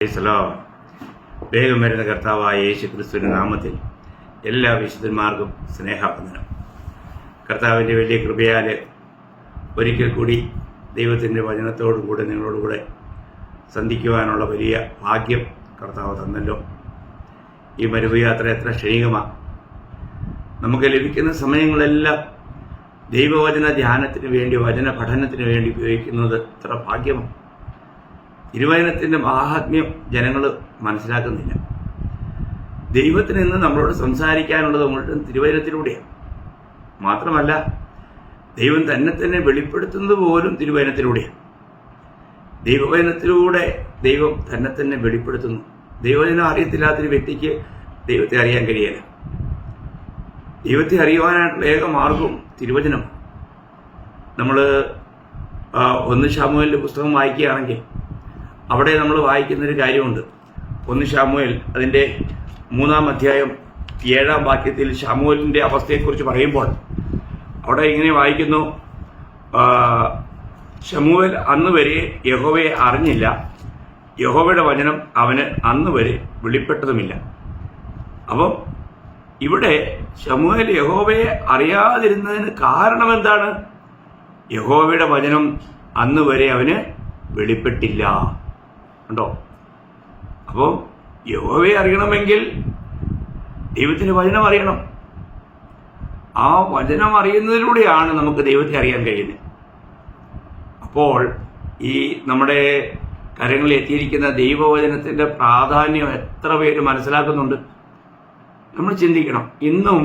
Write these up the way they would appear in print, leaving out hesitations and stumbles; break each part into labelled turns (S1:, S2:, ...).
S1: വേഗം വരുന്ന കർത്താവായ യേശു ക്രിസ്തുവിന്റെ നാമത്തിൽ എല്ലാ വിശുദ്ധന്മാർക്കും സ്നേഹവന്ദനം. കർത്താവിൻ്റെ വലിയ കൃപയാൽ ഒരിക്കൽ കൂടി ദൈവത്തിൻ്റെ വചനത്തോടുകൂടെ നിങ്ങളോടുകൂടെ സന്ധിക്കുവാനുള്ള വലിയ ഭാഗ്യം കർത്താവ് തന്നല്ലോ. ഈ മരുഭയാത്ര എത്ര ക്ഷണികമാണ്. നമുക്ക് ലഭിക്കുന്ന സമയങ്ങളെല്ലാം ദൈവവചന ധ്യാനത്തിന് വേണ്ടി, വചന പഠനത്തിന് വേണ്ടി ഉപയോഗിക്കുന്നത് എത്ര ഭാഗ്യമാണ്. തിരുവചനത്തിൻ്റെ മാഹാത്മ്യം ജനങ്ങൾ മനസ്സിലാക്കുന്നില്ല. ദൈവത്തിന് ഇന്ന് നമ്മളോട് സംസാരിക്കാനുള്ളത് മുഴുവൻ തിരുവചനത്തിലൂടെയാണ്. മാത്രമല്ല, ദൈവം തന്നെ വെളിപ്പെടുത്തുന്നത് പോലും തിരുവചനത്തിലൂടെയാണ്. ദൈവവചനത്തിലൂടെ ദൈവം തന്നെ വെളിപ്പെടുത്തുന്നു. ദൈവവചനം അറിയത്തില്ലാത്തൊരു വ്യക്തിക്ക് ദൈവത്തെ അറിയാൻ കഴിയില്ല. ദൈവത്തെ അറിയുവാനായിട്ടുള്ള ഏക മാർഗവും തിരുവചനമാണ്. നമ്മൾ 1 ശമൂവേലിൻ്റെ പുസ്തകം വായിക്കുകയാണെങ്കിൽ അവിടെ നമ്മൾ വായിക്കുന്നൊരു കാര്യമുണ്ട്. 1 ശമൂവേൽ അതിൻ്റെ 3-ാം അധ്യായം 7-ാം വാക്യത്തിൽ ശമൂവേലിൻ്റെ അവസ്ഥയെക്കുറിച്ച് പറയുമ്പോൾ അവിടെ ഇങ്ങനെ വായിക്കുന്നു: ശമൂവേൽ അന്ന് വരെ യഹോവയെ അറിഞ്ഞില്ല, യഹോവയുടെ വചനം അവന് അന്ന് വരെ വെളിപ്പെട്ടതുമില്ല. അപ്പം ഇവിടെ ശമൂവേൽ യഹോവയെ അറിയാതിരുന്നതിന് കാരണം എന്താണ്? യഹോവയുടെ വചനം അന്ന് വരെ അവന് വെളിപ്പെട്ടില്ല. ഉണ്ടോ? അപ്പോൾ യഹോവയെ അറിയണമെങ്കിൽ ദൈവത്തിൻ്റെ വചനം അറിയണം. ആ വചനം അറിയുന്നതിലൂടെയാണ് നമുക്ക് ദൈവത്തെ അറിയാൻ കഴിയുന്നത്. അപ്പോൾ ഈ നമ്മുടെ കരങ്ങളിൽ എത്തിയിരിക്കുന്ന ദൈവവചനത്തിൻ്റെ പ്രാധാന്യം എത്ര പേര് മനസ്സിലാക്കുന്നുണ്ട്? നമ്മൾ ചിന്തിക്കണം. ഇന്നും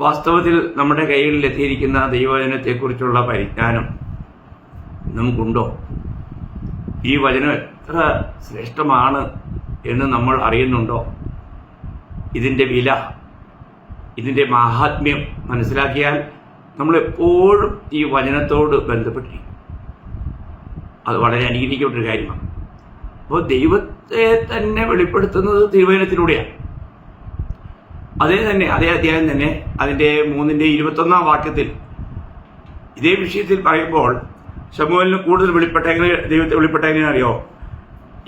S1: വാസ്തവത്തിൽ നമ്മുടെ കൈകളിൽ എത്തിയിരിക്കുന്ന ദൈവവചനത്തെക്കുറിച്ചുള്ള പരിജ്ഞാനം നമുക്കുണ്ടോ? ഈ വചനം എത്ര ശ്രേഷ്ഠമാണ് എന്ന് നമ്മൾ അറിയുന്നുണ്ടോ? ഇതിൻ്റെ വില, ഇതിൻ്റെ മാഹാത്മ്യം മനസ്സിലാക്കിയാൽ നമ്മളെപ്പോഴും ഈ വചനത്തോട് ബന്ധപ്പെട്ടിരിക്കും. അത് വളരെ അനുഗ്രഹിക്കപ്പെട്ടൊരു കാര്യമാണ്. അപ്പോൾ ദൈവത്തെ തന്നെ വെളിപ്പെടുത്തുന്നത് തിരുവചനത്തിലൂടെയാണ്. അതേ അധ്യായം തന്നെ അതിൻ്റെ 3-ന്റെ-21-ാം വാക്യത്തിൽ ഇതേ വിഷയത്തിൽ പറയുമ്പോൾ ശമൂവേലിന് കൂടുതൽ ദൈവത്തെ വെളിപ്പെട്ട എങ്ങനെ അറിയോ?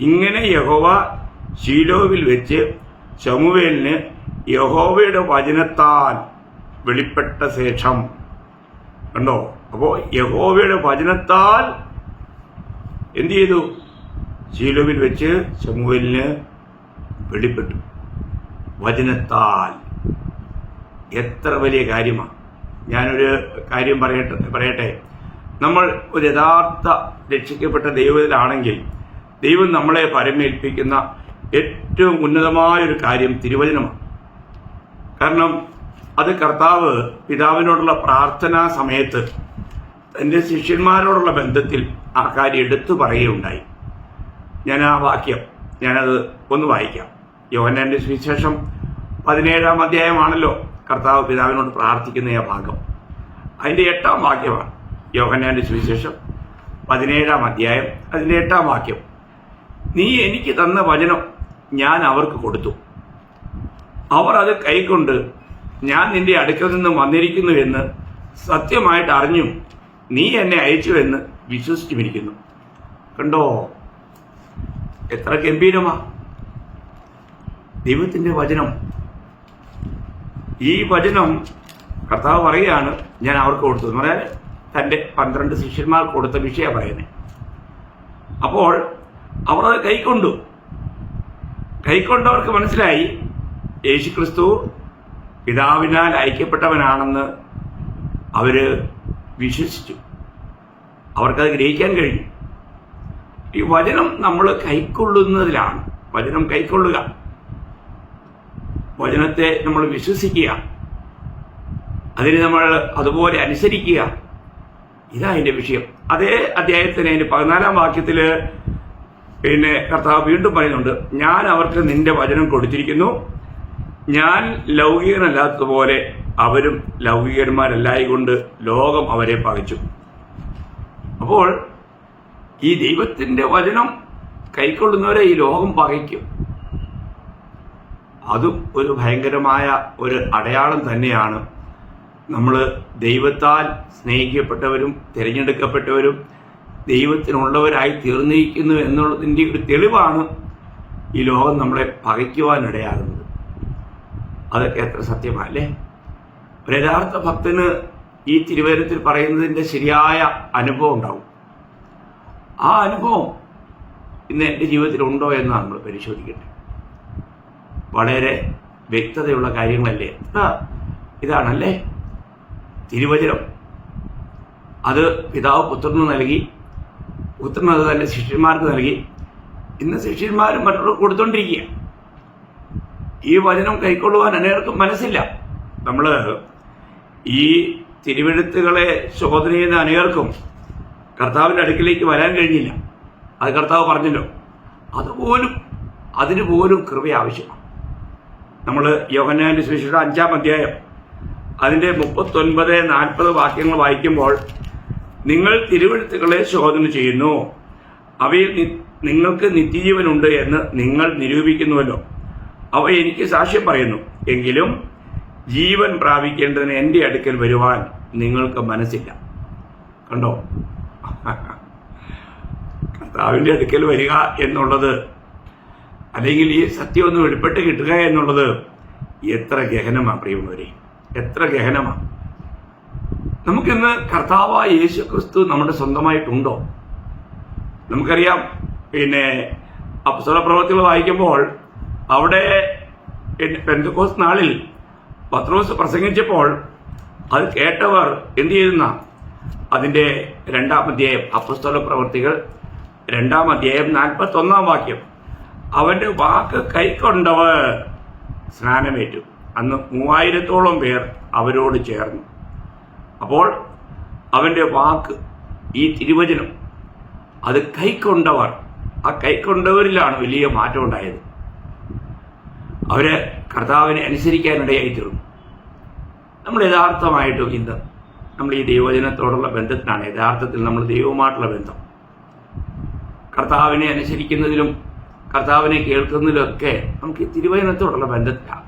S1: ഇങ്ങനെ യഹോവ ശീലോവിൽ വെച്ച് ശമൂവേലിന് യഹോവയുടെ വചനത്താൽ വെളിപ്പെട്ട ശേഷം. കണ്ടോ? അപ്പോൾ യഹോവയുടെ വചനത്താൽ എന്ത് ചെയ്തു? ശീലോവിൽ വെച്ച് ശമൂവേലിന് വെളിപ്പെട്ടു. വചനത്താൽ. എത്ര വലിയ കാര്യമാണ്. ഞാനൊരു കാര്യം പറയട്ടെ. നമ്മൾ ഒരു യഥാർത്ഥ രക്ഷിക്കപ്പെട്ട ദൈവത്തിലാണെങ്കിൽ ദൈവം നമ്മളെ പരമേൽപ്പിക്കുന്ന ഏറ്റവും ഉന്നതമായൊരു കാര്യം തിരുവചനമാണ്. കാരണം അത് കർത്താവ് പിതാവിനോടുള്ള പ്രാർത്ഥനാ സമയത്ത് തൻ്റെ ശിഷ്യന്മാരോടുള്ള ബന്ധത്തിൽ ആ കാര്യം എടുത്തു പറയുകയുണ്ടായി. ഞാൻ ആ വാക്യം ഞാനത് ഒന്ന് വായിക്കാം. യോഹന്നാന്റെ സുവിശേഷം 17-ാം അധ്യായമാണല്ലോ കർത്താവ് പിതാവിനോട് പ്രാർത്ഥിക്കുന്ന ആ ഭാഗം. അതിൻ്റെ 8-ാം വാക്യമാണ്. യോഹന്നാന്റെ സുവിശേഷം 17-ാം അധ്യായം അതിൻ്റെ 8-ാം വാക്യം: നീ എനിക്ക് തന്ന വചനം ഞാൻ അവർക്ക് കൊടുത്തു, അവർ അത് കൈക്കൊണ്ട് ഞാൻ നിന്റെ അടുക്കൽ നിന്ന് വന്നിരിക്കുന്നുവെന്ന് സത്യമായിട്ട് അറിഞ്ഞും നീ എന്നെ അയച്ചുവെന്ന് വിശ്വസിച്ചുമിരിക്കുന്നു. കണ്ടോ? എത്ര ഗംഭീരമാ ദൈവത്തിൻ്റെ വചനം. ഈ വചനം കർത്താവ് പറയുകയാണ് ഞാൻ അവർക്ക് കൊടുത്തു എന്ന് പറയാൻ തൻ്റെ 12 ശിഷ്യന്മാർക്ക് കൊടുത്ത വിഷയമാണ് പറയുന്നത്. അപ്പോൾ അവർ അത് കൈക്കൊണ്ടവർക്ക് മനസ്സിലായി യേശുക്രിസ്തു പിതാവിനാൽ അയക്കപ്പെട്ടവനാണെന്ന് അവർ വിശ്വസിച്ചു. അവർക്കത് ഗ്രഹിക്കാൻ കഴിഞ്ഞു. ഈ വചനം നമ്മൾ കൈക്കൊള്ളുന്നതിലാണ്. വചനം കൈക്കൊള്ളുക, വചനത്തെ നമ്മൾ വിശ്വസിക്കുക, അതിന് നമ്മൾ അതുപോലെ അനുസരിക്കുക, ഇതാ അതിൻ്റെ വിഷയം. അതേ അധ്യായത്തിന് അതിൻ്റെ 14-ാം വാക്യത്തിൽ പിന്നെ കർത്താവ് വീണ്ടും പറയുന്നുണ്ട്: ഞാൻ അവർക്ക് നിന്റെ വചനം കൊടുത്തിരിക്കുന്നു, ഞാൻ ലൗകികനല്ലാത്തതുപോലെ അവരും ലൗകികന്മാരല്ലായിക്കൊണ്ട് ലോകം അവരെ പകച്ചു. അപ്പോൾ ഈ ദൈവത്തിൻ്റെ വചനം കൈക്കൊള്ളുന്നവരെ ഈ ലോകം പകയ്ക്കും. അതും ഒരു ഭയങ്കരമായ ഒരു അടയാളം തന്നെയാണ്. നമ്മൾ ദൈവത്താൽ സ്നേഹിക്കപ്പെട്ടവരും തിരഞ്ഞെടുക്കപ്പെട്ടവരും ദൈവത്തിനുള്ളവരായി തീർന്നിരിക്കുന്നു എന്നുള്ളതിൻ്റെ ഒരു തെളിവാണ് ഈ ലോകം നമ്മളെ പകയ്ക്കുവാനിടയാകുന്നത്. അതൊക്കെ എത്ര സത്യമല്ലേ? ഒരു യഥാർത്ഥ ഭക്തന് ഈ തിരുവചനത്തിൽ പറയുന്നതിൻ്റെ ശരിയായ അനുഭവം ഉണ്ടാവും. ആ അനുഭവം ഇന്ന് എൻ്റെ ജീവിതത്തിൽ ഉണ്ടോ എന്ന് നമ്മൾ പരിശോധിക്കട്ടെ. വളരെ വ്യക്തതയുള്ള കാര്യങ്ങളല്ലേ? ഇതാണല്ലേ തിരുവചനം. അത് പിതാവ് പുത്രന് നൽകി, പുത്രൻ അത് തന്നെ ശിഷ്യന്മാർക്ക് നൽകി. ഇന്ന് ശിഷ്യന്മാരും മറ്റുള്ളവർക്ക് കൊടുത്തോണ്ടിരിക്കുക. ഈ വചനം കൈക്കൊള്ളുവാൻ അനേർക്കും മനസ്സില്ല. നമ്മൾ ഈ തിരുവെഴുത്തുകളെ ശോധന ചെയ്യുന്ന അനേർക്കും കർത്താവിൻ്റെ അടുക്കിലേക്ക് വരാൻ കഴിഞ്ഞില്ല. അത് കർത്താവ് പറഞ്ഞല്ലോ. അതിന് പോലും കൃപ ആവശ്യമാണ്. നമ്മൾ യോഹന്നാന്റെ സുവിശേഷം 5-ാം അധ്യായം അതിൻ്റെ 39-40 വാക്യങ്ങൾ വായിക്കുമ്പോൾ, നിങ്ങൾ തിരുവെഴുത്തുകളെ ശോധന ചെയ്യുന്നു, അവയിൽ നിങ്ങൾക്ക് നിത്യജീവനുണ്ട് എന്ന് നിങ്ങൾ നിരൂപിക്കുന്നുവല്ലോ. അവ എനിക്ക് സാക്ഷ്യം പറയുന്നു. എങ്കിലും ജീവൻ പ്രാപിക്കേണ്ടതിന് എൻ്റെ അടുക്കൽ വരുവാൻ നിങ്ങൾക്ക് മനസ്സില്ല. കണ്ടോ? കർത്താവിൻ്റെ അടുക്കൽ വരിക എന്നുള്ളത്, അല്ലെങ്കിൽ ഈ സത്യം ഒന്ന് വെളിപ്പെട്ട് കിട്ടുക എന്നുള്ളത് എത്ര ഗഹനമാണ് പ്രിയമുള്ളവരെ, എത്ര ഗഹനമാണ്. നമുക്കിന്ന് കർത്താവായ യേശു ക്രിസ്തു നമ്മുടെ സ്വന്തമായിട്ടുണ്ടോ? നമുക്കറിയാം, അപ്പോസ്തല പ്രവൃത്തികൾ വായിക്കുമ്പോൾ അവിടെ പെന്തക്കോസ്ത് നാളിൽ പത്രോസ് പ്രസംഗിച്ചപ്പോൾ അത് കേട്ടവർ എന്ത് ചെയ്യുന്ന, അതിൻ്റെ 2-ാം അധ്യായം, അപ്പോസ്തല പ്രവൃത്തികൾ 2-ാം അധ്യായം 41-ാം വാക്യം, അവന്റെ വാക്ക് കൈക്കൊണ്ടവർ സ്നാനമേറ്റു. അന്ന് 3000-ഓളം പേർ അവരോട് ചേർന്നു. അപ്പോൾ അവന്റെ വാക്ക്, ഈ തിരുവചനം, അത് കൈക്കൊണ്ടവർ, ആ കൈക്കൊണ്ടവരിലാണ് വലിയ മാറ്റം ഉണ്ടായത്. അവര് കർത്താവിനെ അനുസരിക്കാനിടയായി തീർന്നു. നമ്മൾ യഥാർത്ഥമായിട്ടും ഇന്ന് നമ്മൾ ഈ ദൈവവചനത്തോടുള്ള ബന്ധത്തിനാണ് യഥാർത്ഥത്തിൽ നമ്മൾ ദൈവവുമായിട്ടുള്ള ബന്ധം. കർത്താവിനെ അനുസരിക്കുന്നതിലും കർത്താവിനെ കേൾക്കുന്നതിലൊക്കെ നമുക്ക് ഈ തിരുവചനത്തോടുള്ള ബന്ധത്തിലാണ്.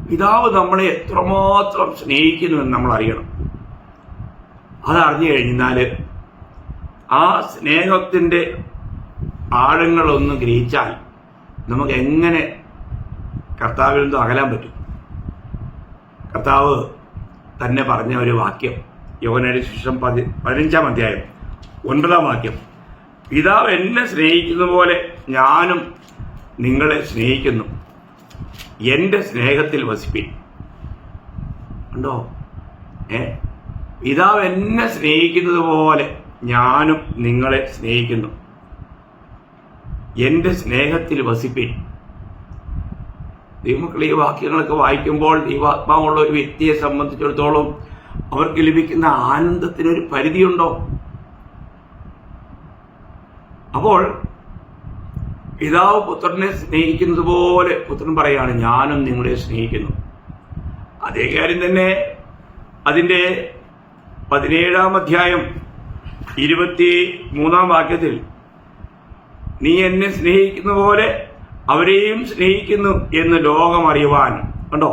S1: പിതാവ് നമ്മളെ എത്രമാത്രം സ്നേഹിക്കുന്നുവെന്ന് നമ്മൾ അറിയണം. അതറിഞ്ഞു കഴിഞ്ഞാൽ ആ സ്നേഹത്തിൻ്റെ ആഴങ്ങളൊന്നും ഗ്രഹിച്ചാൽ നമുക്ക് എങ്ങനെ കർത്താവിൽ നിന്നും അകലാൻ പറ്റും? കർത്താവ് തന്നെ പറഞ്ഞ ഒരു വാക്യം, യോഹന്നാന്റെ സുവിശേഷം 15-ാം അധ്യായം 9-ാം വാക്യം, പിതാവ് എന്നെ സ്നേഹിക്കുന്ന പോലെ ഞാനും നിങ്ങളെ സ്നേഹിക്കുന്നു, എൻ്റെ സ്നേഹത്തിൽ വസിപ്പിൻ. ഉണ്ടോ? പിതാവ് എന്നെ സ്നേഹിക്കുന്നത് പോലെ ഞാനും നിങ്ങളെ സ്നേഹിക്കുന്നു, എൻ്റെ സ്നേഹത്തിൽ വസിപ്പിൻ. ദൈവമക്കൾ, ഈ വാക്യങ്ങളൊക്കെ വായിക്കുമ്പോൾ ദൈവാത്മാവുള്ള ഒരു വ്യക്തിയെ സംബന്ധിച്ചിടത്തോളം അവർക്ക് ലഭിക്കുന്ന ആനന്ദത്തിനൊരു പരിധിയുണ്ടോ? അപ്പോൾ പിതാവ് പുത്രനെ സ്നേഹിക്കുന്നത് പോലെ പുത്രൻ പറയാണ്, ഞാനും നിങ്ങളെ സ്നേഹിക്കുന്നു. അതേ കാര്യം തന്നെ അതിൻ്റെ 17-ാം അധ്യായം 23-ാം വാക്യത്തിൽ, നീ എന്നെ സ്നേഹിക്കുന്ന പോലെ അവരെയും സ്നേഹിക്കുന്നു എന്ന് ലോകം അറിയുവാൻ. കണ്ടോ?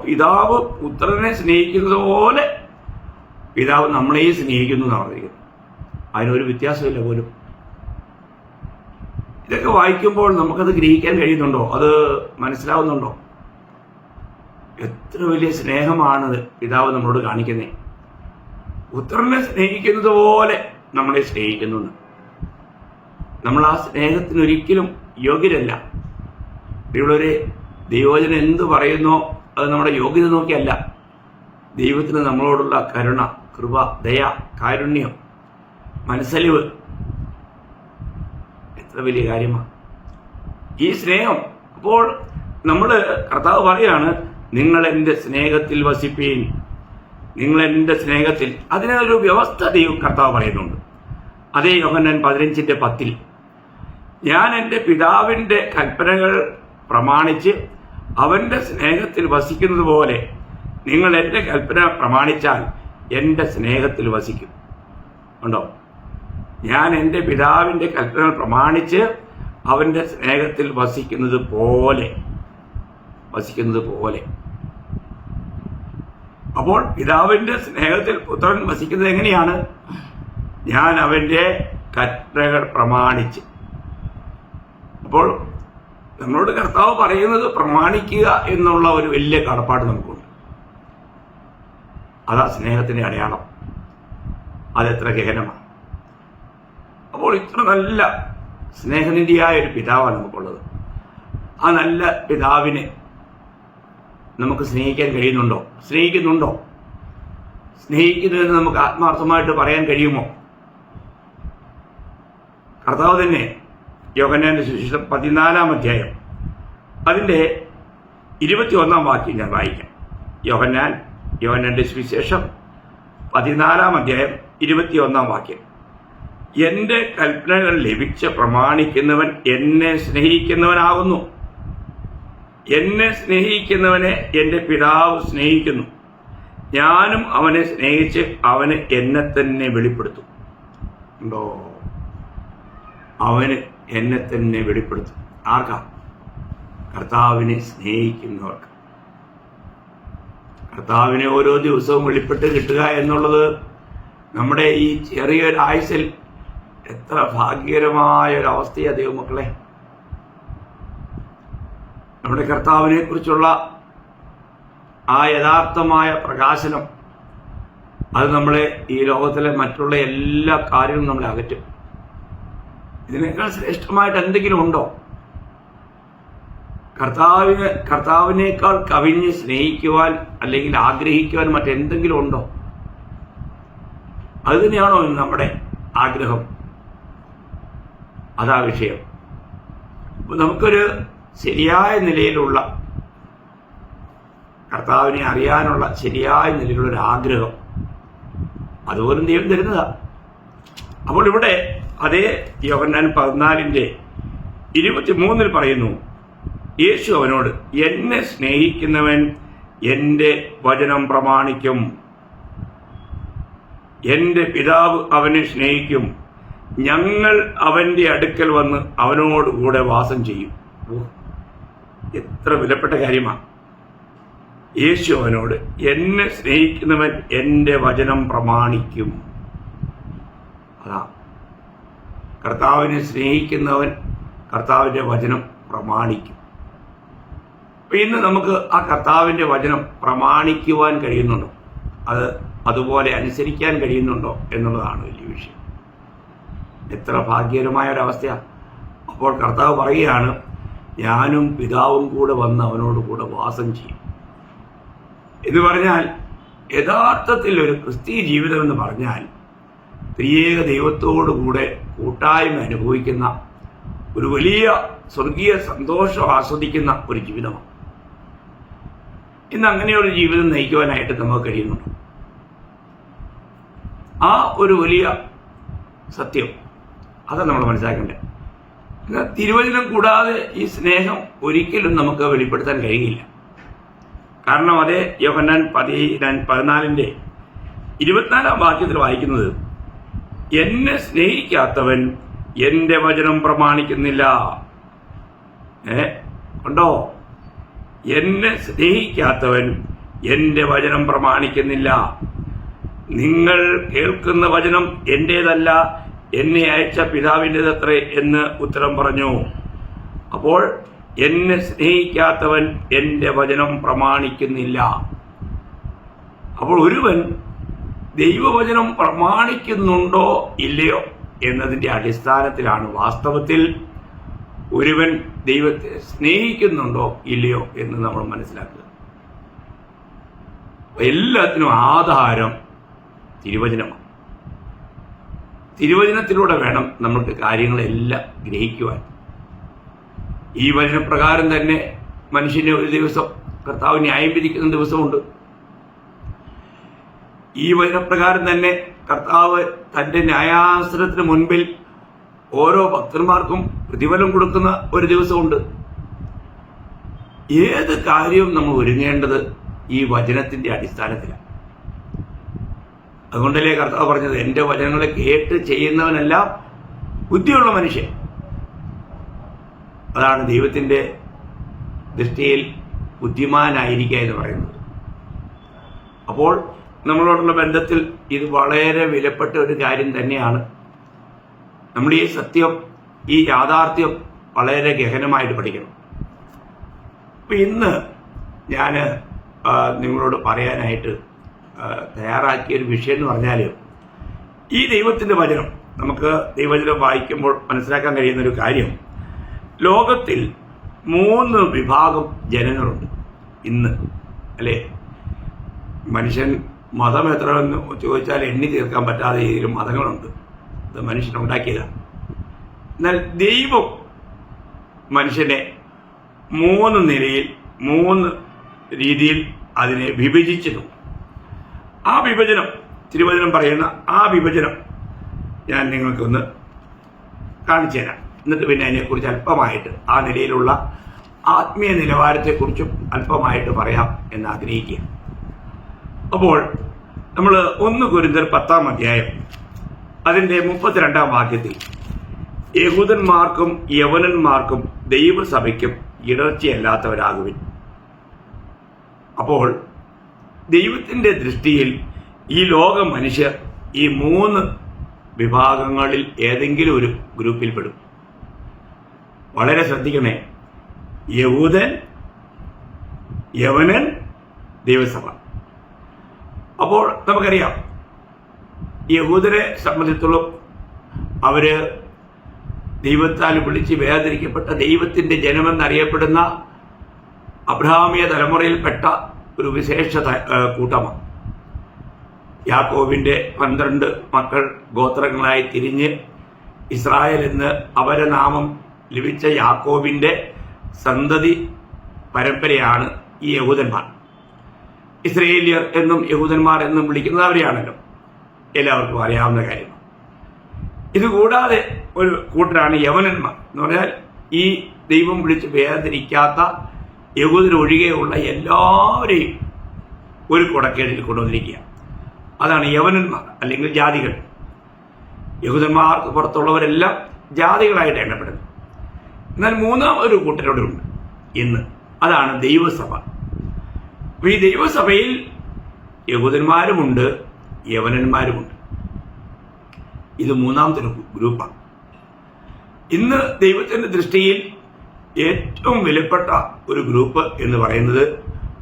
S1: പിതാവ് പുത്രനെ സ്നേഹിക്കുന്നത് പോലെ പിതാവ് നമ്മളെയും സ്നേഹിക്കുന്നു എന്നാണ് പറഞ്ഞിരിക്കുന്നത്. അതിനൊരു വ്യത്യാസമില്ല പോലും. ഇതൊക്കെ വായിക്കുമ്പോൾ നമുക്കത് ഗ്രഹിക്കാൻ കഴിയുന്നുണ്ടോ? അത് മനസ്സിലാവുന്നുണ്ടോ? എത്ര വലിയ സ്നേഹമാണ് പിതാവ് നമ്മളോട് കാണിക്കുന്നത്. പുത്രനെ സ്നേഹിക്കുന്നത് പോലെ നമ്മളെ സ്നേഹിക്കുന്നു. നമ്മൾ ആ സ്നേഹത്തിനൊരിക്കലും യോഗ്യരല്ല. ഇവളൊരു ദൈവവചനം എന്ത് പറയുന്നോ അത് നമ്മുടെ യോഗ്യത നോക്കിയല്ല. ദൈവത്തിന് നമ്മളോടുള്ള കരുണ, കൃപ, ദയ, കാരുണ്യം, മനസ്സലിവ് എത്ര വലിയ കാര്യമാണ് ഈ സ്നേഹം. അപ്പോൾ നമ്മൾ, കർത്താവ് പറയാണ്, നിങ്ങൾ എൻ്റെ സ്നേഹത്തിൽ വസിപ്പീൻ, നിങ്ങൾ എൻ്റെ സ്നേഹത്തിൽ. അതിനൊരു വ്യവസ്ഥ ദൈവം കർത്താവ് പറയുന്നുണ്ട്. അതേ യോഹന്നാൻ 15:10, ഞാൻ എൻ്റെ പിതാവിൻ്റെ കൽപ്പനകൾ പ്രമാണിച്ച് അവൻ്റെ സ്നേഹത്തിൽ വസിക്കുന്നത് പോലെ നിങ്ങൾ എൻ്റെ കൽപ്പന പ്രമാണിച്ചാൽ എൻ്റെ സ്നേഹത്തിൽ വസിക്കും. ഉണ്ടോ? ഞാൻ എൻ്റെ പിതാവിൻ്റെ കൽപ്പനകൾ പ്രമാണിച്ച് അവൻ്റെ സ്നേഹത്തിൽ വസിക്കുന്നത് പോലെ. അപ്പോൾ പിതാവിൻ്റെ സ്നേഹത്തിൽ പുത്രൻ വസിക്കുന്നത് എങ്ങനെയാണ്? ഞാൻ അവൻ്റെ കൽപ്പനകൾ പ്രമാണിച്ച്. അപ്പോൾ നമ്മളോട് കർത്താവ് പറയുന്നത് പ്രമാണിക്കുക എന്നുള്ള ഒരു വലിയ കടപ്പാട് നമുക്കുണ്ട്. അതാ സ്നേഹത്തിന്റെ അടയാളം. അതെത്ര ഗഹനമാണ്. അപ്പോൾ ഇത്ര നല്ല സ്നേഹനിധിയായ ഒരു പിതാവാണ് നമുക്കുള്ളത്. ആ നല്ല പിതാവിനെ നമുക്ക് സ്നേഹിക്കാൻ കഴിയുന്നുണ്ടോ? സ്നേഹിക്കുന്നുണ്ടോ? സ്നേഹിക്കുന്നതെന്ന് നമുക്ക് ആത്മാർത്ഥമായിട്ട് പറയാൻ കഴിയുമോ? കർത്താവ് തന്നെ യോഹന്നാന്റെ സുവിശേഷം 14-ാം അധ്യായം അതിൻ്റെ 21-ാം വാക്യം ഞാൻ വായിക്കാം. യോഹന്നാന്റെ സുവിശേഷം 14-ാം അധ്യായം 21-ാം വാക്യം. എന്റെ കൽപ്പനകൾ ലഭിച്ച് പ്രമാണിക്കുന്നവൻ എന്നെ സ്നേഹിക്കുന്നവനാകുന്നു. എന്നെ സ്നേഹിക്കുന്നവനെ എന്റെ പിതാവ് സ്നേഹിക്കുന്നു. ഞാനും അവനെ സ്നേഹിച്ച് അവന് എന്നെ തന്നെ വെളിപ്പെടുത്തും. ഉണ്ടോ? അവന് എന്നെ തന്നെ വെളിപ്പെടുത്തും. ആർക്കാ? കർത്താവിനെ സ്നേഹിക്കുന്നവർക്ക്. കർത്താവിനെ ഓരോ ദിവസവും വെളിപ്പെട്ട് കിട്ടുക എന്നുള്ളത് നമ്മുടെ ഈ ചെറിയൊരു ആയുസ്സിൽ എത്ര ഭാഗ്യകരമായ ഒരു അവസ്ഥയാണ് ദൈവമക്കളെ. നമ്മുടെ കർത്താവിനെ കുറിച്ചുള്ള ആ യഥാർത്ഥമായ പ്രകാശനം അത് നമ്മളെ ഈ ലോകത്തിലെ മറ്റുള്ള എല്ലാ കാര്യങ്ങളും നമ്മളെ അകറ്റും. ഇതിനേക്കാൾ ശ്രേഷ്ഠമായിട്ട് എന്തെങ്കിലും ഉണ്ടോ? കർത്താവിനേക്കാൾ കവിഞ്ഞ് സ്നേഹിക്കുവാൻ അല്ലെങ്കിൽ ആഗ്രഹിക്കുവാൻ മറ്റെന്തെങ്കിലും ഉണ്ടോ? അത് തന്നെയാണോ നമ്മുടെ ആഗ്രഹം? അതാ വിഷയം. നമുക്കൊരു ശരിയായ നിലയിലുള്ള കർത്താവിനെ അറിയാനുള്ള ശരിയായ നിലയിലുള്ള ഒരു ആഗ്രഹം അതുപോലും ദൈവം തരുന്നതാ. അപ്പോൾ ഇവിടെ അതേ യോഹന്നാൻ 14:23 പറയുന്നു, യേശു അവനോട്, എന്നെ സ്നേഹിക്കുന്നവൻ എന്റെ വചനം പ്രമാണിക്കും. എന്റെ പിതാവ് അവനെ സ്നേഹിക്കും. ഞങ്ങൾ അവന്റെ അടുക്കൽ വന്ന് അവനോട് കൂടെ വാസം ചെയ്യും. എത്ര വിലപ്പെട്ട കാര്യമാണ്. യേശു അവനോട്, എന്നെ സ്നേഹിക്കുന്നവൻ എന്റെ വചനം പ്രമാണിക്കും. അതാ, കർത്താവിനെ സ്നേഹിക്കുന്നവൻ കർത്താവിന്റെ വചനം പ്രമാണിക്കും. അപ്പൊ ഇന്ന് നമുക്ക് ആ കർത്താവിന്റെ വചനം പ്രമാണിക്കുവാൻ കഴിയുന്നുണ്ടോ? അതുപോലെ അനുസരിക്കാൻ കഴിയുന്നുണ്ടോ എന്നുള്ളതാണ് വലിയ വിഷയം. എത്ര ഭാഗ്യകരമായ ഒരവസ്ഥയാണ്. അപ്പോൾ കർത്താവ് പറയുകയാണ്, ഞാനും പിതാവും കൂടെ വന്ന് അവനോട് കൂടെ വാസം ചെയ്യും എന്ന് പറഞ്ഞാൽ, യഥാർത്ഥത്തിൽ ഒരു ക്രിസ്തീയ ജീവിതം എന്ന് പറഞ്ഞാൽ ത്രിയേക ദൈവത്തോടുകൂടെ കൂട്ടായ്മ അനുഭവിക്കുന്ന ഒരു വലിയ സ്വർഗീയ സന്തോഷം ആസ്വദിക്കുന്ന ഒരു ജീവിതമാണ്. ഇന്ന് അങ്ങനെയൊരു ജീവിതം നയിക്കുവാനായിട്ട് നമുക്ക് കഴിയുന്നുണ്ട്. ആ ഒരു വലിയ സത്യം അതാണ് നമ്മൾ മനസ്സിലാക്കേണ്ടത്. എന്നാൽ തിരുവചനം കൂടാതെ ഈ സ്നേഹം ഒരിക്കലും നമുക്ക് വെളിപ്പെടുത്താൻ കഴിയില്ല. കാരണം അതേ യോഹന്നാൻ 14:24 വാക്യത്തിൽ വായിക്കുന്നത്, എന്നെ സ്നേഹിക്കാത്തവൻ എന്റെ വചനം പ്രമാണിക്കുന്നില്ല. ഉണ്ടോ? എന്നെ സ്നേഹിക്കാത്തവൻ എന്റെ വചനം പ്രമാണിക്കുന്നില്ല. നിങ്ങൾ കേൾക്കുന്ന വചനം എന്റേതല്ല, എന്നെ അയച്ച പിതാവിൻ്റെതത്രേ എന്ന് ഉത്തരം പറഞ്ഞു. അപ്പോൾ എന്നെ സ്നേഹിക്കാത്തവൻ എന്റെ വചനം പ്രമാണിക്കുന്നില്ല. അപ്പോൾ ഒരുവൻ ദൈവവചനം പ്രമാണിക്കുന്നുണ്ടോ ഇല്ലയോ എന്നതിൻ്റെ അടിസ്ഥാനത്തിലാണ് വാസ്തവത്തിൽ ഒരുവൻ ദൈവത്തെ സ്നേഹിക്കുന്നുണ്ടോ ഇല്ലയോ എന്ന് നമ്മൾ മനസ്സിലാക്കുക. എല്ലാത്തിനും ആധാരം തിരുവചനമാണ്. തിരുവചനത്തിലൂടെ വേണം നമ്മൾക്ക് കാര്യങ്ങളെല്ലാം ഗ്രഹിക്കുവാൻ. ഈ വചനപ്രകാരം തന്നെ മനുഷ്യനെ ഒരു ദിവസം കർത്താവ് ന്യായം വിധിക്കുന്ന ദിവസമുണ്ട്. ഈ വചനപ്രകാരം തന്നെ കർത്താവ് തന്റെ ന്യായാസനത്തിന് മുൻപിൽ ഓരോ ഭക്തന്മാർക്കും പ്രതിഫലം കൊടുക്കുന്ന ഒരു ദിവസമുണ്ട്. ഏത് കാര്യവും നമ്മൾ ഒരുങ്ങേണ്ടത് ഈ വചനത്തിന്റെ അടിസ്ഥാനത്തിലാണ്. അതുകൊണ്ടല്ലേ കർത്താവ് പറഞ്ഞത്, എന്റെ വചനങ്ങളെ കേട്ട് ചെയ്യുന്നവനെല്ലാം ബുദ്ധിയുള്ള മനുഷ്യൻ. അതാണ് ദൈവത്തിന്റെ ദൃഷ്ടിയിൽ ബുദ്ധിമാനായിരിക്കുക എന്ന് പറയുന്നത്. അപ്പോൾ നമ്മളോടുള്ള ബന്ധത്തിൽ ഇത് വളരെ വിലപ്പെട്ട ഒരു കാര്യം തന്നെയാണ്. നമ്മൾ ഈ സത്യം, ഈ യാഥാർത്ഥ്യം വളരെ ഗഹനമായിട്ട് പഠിക്കണം. അപ്പം ഇന്ന് ഞാൻ നിങ്ങളോട് പറയാനായിട്ട് തയ്യാറാക്കിയൊരു വിഷയം എന്ന് പറഞ്ഞാൽ, ഈ ദൈവത്തിൻ്റെ വചനം, നമുക്ക് ദൈവവചനം വായിക്കുമ്പോൾ മനസ്സിലാക്കാൻ കഴിയുന്നൊരു കാര്യം, ലോകത്തിൽ 3 വിഭാഗം ജനങ്ങളുണ്ട് ഇന്ന്, അല്ലേ? മനുഷ്യൻ മതം എത്രയെന്ന് ചോദിച്ചാൽ എണ്ണി തീർക്കാൻ പറ്റാതെ രീതിയിൽ മതങ്ങളുണ്ട്. അത് മനുഷ്യനുണ്ടാക്കിയതാണ്. എന്നാൽ ദൈവം മനുഷ്യനെ 3 നിലയിൽ 3 രീതിയിൽ അതിനെ വിഭജിച്ചിട്ടുണ്ട്. ആ വിഭജനം, തിരുവചനം പറയുന്ന ആ വിഭജനം ഞാൻ നിങ്ങൾക്കൊന്ന് കാണിച്ചു തരാം. എന്നിട്ട് പിന്നെ അതിനെക്കുറിച്ച് അല്പമായിട്ട്, ആ നിലയിലുള്ള ആത്മീയ നിലവാരത്തെക്കുറിച്ചും അല്പമായിട്ട് പറയാം എന്ന് ആഗ്രഹിക്കുക. അപ്പോൾ നമ്മൾ 1 കൊരിന്ത്യർ 10-ാം അധ്യായം അതിൻ്റെ 32-ാം വാക്യത്തിൽ, യഹൂദന്മാർക്കും യവനന്മാർക്കും ദൈവസഭയ്ക്കും ഇടർച്ചയല്ലാത്തവരാകുവിൻ. അപ്പോൾ ദൈവത്തിൻ്റെ ദൃഷ്ടിയിൽ ഈ ലോക മനുഷ്യർ ഈ 3 വിഭാഗങ്ങളിൽ ഏതെങ്കിലും ഒരു ഗ്രൂപ്പിൽപ്പെടും. വളരെ ശ്രദ്ധിക്കണേ. യഹൂദൻ, യവനൻ, ദൈവസഭ. അപ്പോൾ നമുക്കറിയാം, യഹൂദരെ സംബന്ധിച്ചിടത്തോളം അവര് ദൈവത്താൽ വിളിച്ച് വേർതിരിക്കപ്പെട്ട ദൈവത്തിൻ്റെ ജനമെന്നറിയപ്പെടുന്ന അബ്രഹാമിയ തലമുറയിൽപ്പെട്ട ഒരു വിശേഷ കൂട്ടമാണ്. യാക്കോബിൻ്റെ 12 മക്കൾ ഗോത്രങ്ങളായി തിരിഞ്ഞ് ഇസ്രായേൽ എന്ന് അവരെ നാമം ലഭിച്ച യാക്കോബിൻ്റെ സന്തതി പരമ്പരയാണ് ഈ യഹൂദന്മാർ. ഇസ്രയേലിയർ എന്നും യഹൂദന്മാർ എന്നും വിളിക്കുന്നത് അവരെയാണല്ലോ, എല്ലാവർക്കും അറിയാവുന്ന കാര്യമാണ്. ഇതുകൂടാതെ ഒരു കൂട്ടരാണ് യവനന്മാർ എന്ന് പറഞ്ഞാൽ ഈ ദൈവം വിളിച്ച് വേർതിരിക്കാത്ത യഹൂദരൊഴികെയുള്ള എല്ലാവരെയും ഒരു കുടക്കീഴിൽ കൊണ്ടുവന്നിരിക്കുക. അതാണ് യവനന്മാർ, അല്ലെങ്കിൽ ജാതികൾ. യഹൂദന്മാർക്ക് പുറത്തുള്ളവരെല്ലാം ജാതികളായിട്ട് എണ്ണപ്പെടുന്നു. എന്നാൽ 3-ാം ഒരു കൂട്ടരോടുണ്ട് ഇന്ന്, അതാണ് ദൈവസഭ. അപ്പോൾ ഈ ദൈവസഭയിൽ യഹൂദന്മാരുമുണ്ട്, യവനന്മാരുമുണ്ട്. ഇത് 3-ാമത്തെ ഗ്രൂപ്പാണ്. ഇന്ന് ദൈവത്തിൻ്റെ ദൃഷ്ടിയിൽ ഏറ്റവും വിലപ്പെട്ട ഒരു ഗ്രൂപ്പ് എന്ന് പറയുന്നത്,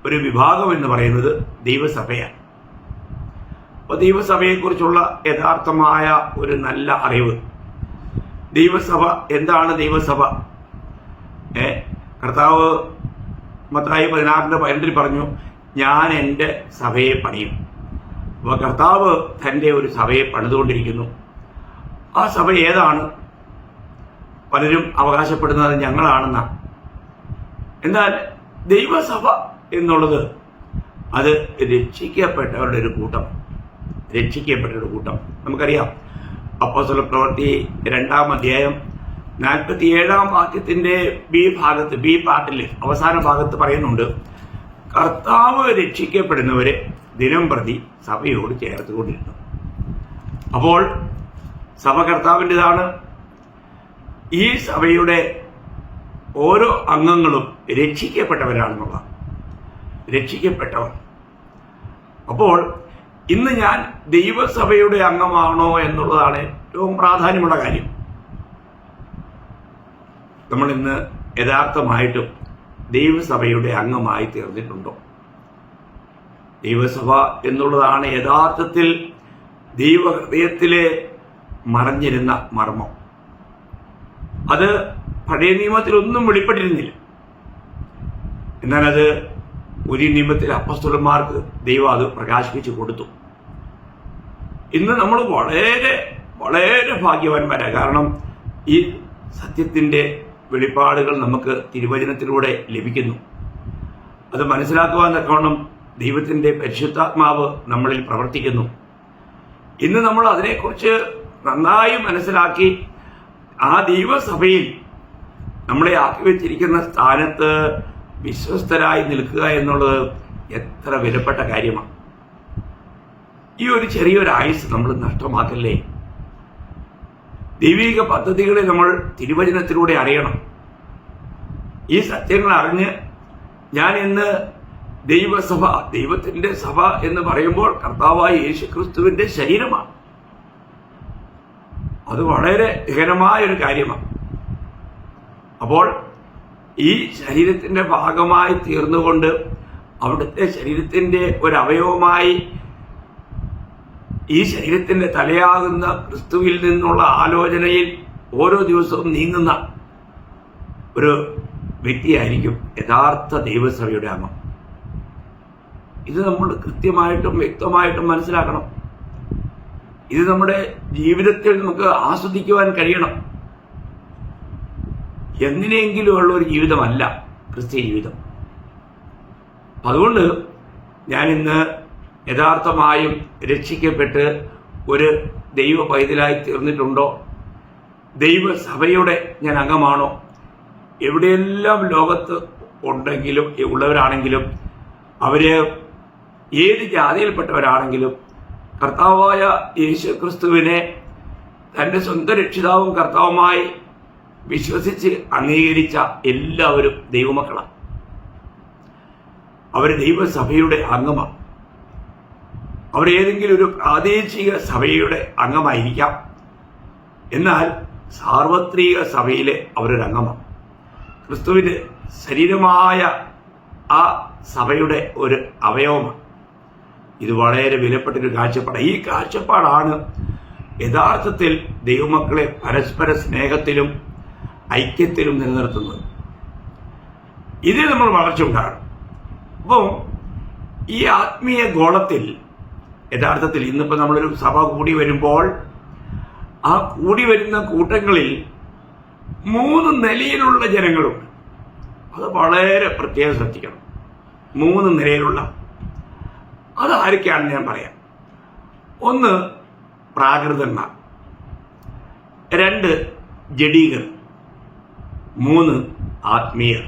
S1: ഒരു വിഭാഗം എന്ന് പറയുന്നത് ദൈവസഭയാണ്. അപ്പോൾ ദൈവസഭയെക്കുറിച്ചുള്ള യഥാർത്ഥമായ ഒരു നല്ല അറിവ്, ദൈവസഭ എന്താണ്? ദൈവസഭ കർത്താവ് മത്തായി 16:12 പറഞ്ഞു, ഞാൻ എൻ്റെ സഭയെ പണിയും. അപ്പോൾ കർത്താവ് തൻ്റെ ഒരു സഭയെ പണിതുകൊണ്ടിരിക്കുന്നു. ആ സഭ ഏതാണ്? പലരും അവകാശപ്പെടുന്നത് ഞങ്ങളാണെന്നാണ്. എന്നാൽ ദൈവസഭ എന്നുള്ളത് അത് രക്ഷിക്കപ്പെട്ടവരുടെ ഒരു കൂട്ടം, രക്ഷിക്കപ്പെട്ടൊരു കൂട്ടം. നമുക്കറിയാം, അപ്പോസ്തല പ്രവൃത്തി 2-ാം അധ്യായം 47-ാം വാക്യത്തിൻ്റെ ബി പാർട്ടിൽ അവസാന ഭാഗത്ത് പറയുന്നുണ്ട്, കർത്താവ് രക്ഷിക്കപ്പെടുന്നവരെ ദിനം പ്രതി സഭയോട് ചേർത്തുകൊണ്ടിരുന്നു. അപ്പോൾ സഭ കർത്താവിൻ്റെതാണ്. ഈ സഭയുടെ ഓരോ അംഗങ്ങളും രക്ഷിക്കപ്പെട്ടവരാണെന്നുള്ളതാണ്, രക്ഷിക്കപ്പെട്ടവർ. അപ്പോൾ ഇന്ന് ഞാൻ ദൈവസഭയുടെ അംഗമാണോ എന്നുള്ളതാണ് ഏറ്റവും പ്രാധാന്യമുള്ള കാര്യം. നമ്മൾ ഇന്ന് യഥാർത്ഥമായിട്ടും ദൈവസഭയുടെ അംഗമായി തീർന്നിട്ടുണ്ടോ? ദൈവസഭ എന്നുള്ളതാണ് യഥാർത്ഥത്തിൽ ദൈവഹൃദയത്തിലെ മറഞ്ഞിരുന്ന മർമ്മം. അത് പഴയ നിയമത്തിലൊന്നും വെളിപ്പെട്ടിരുന്നില്ല. എന്നാൽ അത് പുതിയ നിയമത്തിൽ അപ്പോസ്തലന്മാർക്ക് ദൈവം അത് പ്രകാശിപ്പിച്ചു കൊടുത്തു. ഇന്ന് നമ്മൾ വളരെ വളരെ ഭാഗ്യവാന്മാരാണ്. കാരണം ഈ സത്യത്തിൻ്റെ വെളിപ്പാടുകൾ നമുക്ക് തിരുവചനത്തിലൂടെ ലഭിക്കുന്നു. അത് മനസ്സിലാക്കുവാൻ തക്കവണ്ണം ദൈവത്തിൻ്റെ പരിശുദ്ധാത്മാവ് നമ്മളിൽ പ്രവർത്തിക്കുന്നു. ഇന്ന് നമ്മൾ അതിനെക്കുറിച്ച് നന്നായി മനസ്സിലാക്കി ആ ദൈവസഭയിൽ നമ്മളെ ആക്കി വെച്ചിരിക്കുന്ന സ്ഥാനത്ത് വിശ്വസ്തരായി നിൽക്കുക എന്നുള്ളത് എത്ര വിലപ്പെട്ട കാര്യമാണ്. ഈ ഒരു ചെറിയൊരു ആയുസ് നമ്മൾ നഷ്ടമാക്കല്ലേ. ദൈവിക പദ്ധതികളെ നമ്മൾ തിരുവചനത്തിലൂടെ അറിയണം. ഈ സത്യങ്ങൾ അറിഞ്ഞ് ഞാൻ ഇന്ന് ദൈവസഭ, ദൈവത്തിൻ്റെ സഭ എന്ന് പറയുമ്പോൾ കർത്താവായ യേശുക്രിസ്തുവിൻ്റെ ശരീരമാണ്. അത് വളരെ ഗഹനമായൊരു കാര്യമാണ്. അപ്പോൾ ഈ ശരീരത്തിന്റെ ഭാഗമായി തീർന്നുകൊണ്ട് അവിടുത്തെ ശരീരത്തിന്റെ ഒരു അവയവമായി ഈ ശരീരത്തിന്റെ തലയാകുന്ന ക്രിസ്തുവിൽ നിന്നുള്ള ആലോചനയിൽ ഓരോ ദിവസവും നീങ്ങുന്ന ഒരു വ്യക്തിയായിരിക്കും യഥാർത്ഥ ദൈവസഭയുടെ അംഗം. ഇത് നമ്മൾ കൃത്യമായിട്ടും വ്യക്തമായിട്ടും മനസ്സിലാക്കണം. ഇത് നമ്മുടെ ജീവിതത്തിൽ നമുക്ക് ആസ്വദിക്കുവാൻ കഴിയണം. എന്തിനെങ്കിലും ഉള്ള ഒരു ജീവിതമല്ല ക്രിസ്തീയ ജീവിതം. അതുകൊണ്ട് ഞാൻ ഇന്ന് യഥാർത്ഥമായും രക്ഷിക്കപ്പെട്ട് ഒരു ദൈവ പൈതലായി തീർന്നിട്ടുണ്ടോ, ദൈവസഭയുടെ ഞാൻ അംഗമാണോ, എവിടെയെല്ലാം ലോകത്ത് ഉണ്ടെങ്കിലും ഉള്ളവരാണെങ്കിലും അവര് ഏത് ജാതിയിൽപ്പെട്ടവരാണെങ്കിലും കർത്താവായ യേശു ക്രിസ്തുവിനെ തൻ്റെ സ്വന്തം രക്ഷിതാവും കർത്താവുമായി വിശ്വസിച്ച് അംഗീകരിച്ച എല്ലാവരും ദൈവമക്കളാണ്. അവർ ദൈവസഭയുടെ അംഗമാണ്. അവരേതെങ്കിലും ഒരു പ്രാദേശിക സഭയുടെ അംഗമായിരിക്കാം, എന്നാൽ സാർവത്രിക സഭയിലെ അവരൊരു അംഗമാണ്. ക്രിസ്തുവിന്റെ ശരീരമായ ആ സഭയുടെ ഒരു അവയവമാണ്. ഇത് വളരെ വിലപ്പെട്ടൊരു കാഴ്ചപ്പാടാണ്. ഈ കാഴ്ചപ്പാടാണ് യഥാർത്ഥത്തിൽ ദൈവമക്കളെ പരസ്പര സ്നേഹത്തിലും ഐക്യത്തിലും നിലനിർത്തുന്നത്. ഇതിൽ നമ്മൾ വളർച്ച ഉണ്ടാകണം. അപ്പോൾ ഈ ആത്മീയ ഗോളത്തിൽ യഥാർത്ഥത്തിൽ ഇന്നിപ്പോൾ നമ്മളൊരു സഭ കൂടി വരുമ്പോൾ ആ കൂടി വരുന്ന കൂട്ടങ്ങളിൽ 3 നിലയിലുള്ള ജനങ്ങളുണ്ട്. അത് വളരെ പ്രത്യേകം ശ്രദ്ധിക്കണം. 3 നിലയിലുള്ള അതാരൊക്കെയാണെന്ന് ഞാൻ പറയാം. 1 പ്രാകൃതന്മാർ, 2 ജഡീകർ, 3 ആത്മീയർ.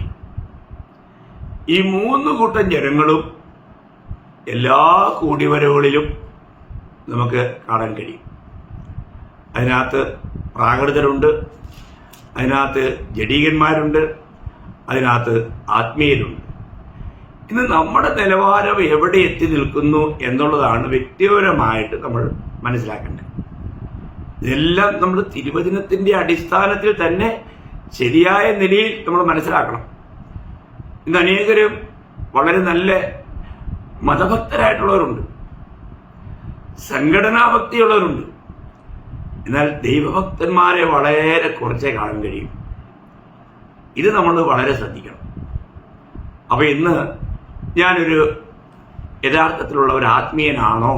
S1: ഈ 3 കൂട്ടം ജനങ്ങളും എല്ലാ കൂടിവരവുകളിലും നമുക്ക് കാണാൻ കഴിയും. അതിനകത്ത് പ്രാകൃതരുണ്ട്, അതിനകത്ത് ജഡീകന്മാരുണ്ട്, അതിനകത്ത് ആത്മീയരുണ്ട്. ഇന്ന് നമ്മുടെ നിലവാരം എവിടെ എത്തി നിൽക്കുന്നു എന്നുള്ളതാണ് വ്യക്തിപരമായിട്ട് നമ്മൾ മനസ്സിലാക്കേണ്ടത്. ഇതെല്ലാം നമ്മൾ തിരുവചനത്തിന്റെ അടിസ്ഥാനത്തിൽ തന്നെ ശരിയായ നിലയിൽ നമ്മൾ മനസ്സിലാക്കണം. ഇന്ന് അനേകരും വളരെ നല്ല മതഭക്തരായിട്ടുള്ളവരുണ്ട്, സംഘടനാഭക്തിയുള്ളവരുണ്ട്, എന്നാൽ ദൈവഭക്തന്മാരെ വളരെ കുറച്ചേ കാണാൻ കഴിയും. ഇത് നമ്മൾ വളരെ ശ്രദ്ധിക്കണം. അപ്പൊ ഇന്ന് ഞാനൊരു യഥാർത്ഥത്തിലുള്ള ഒരു ആത്മീയനാണോ,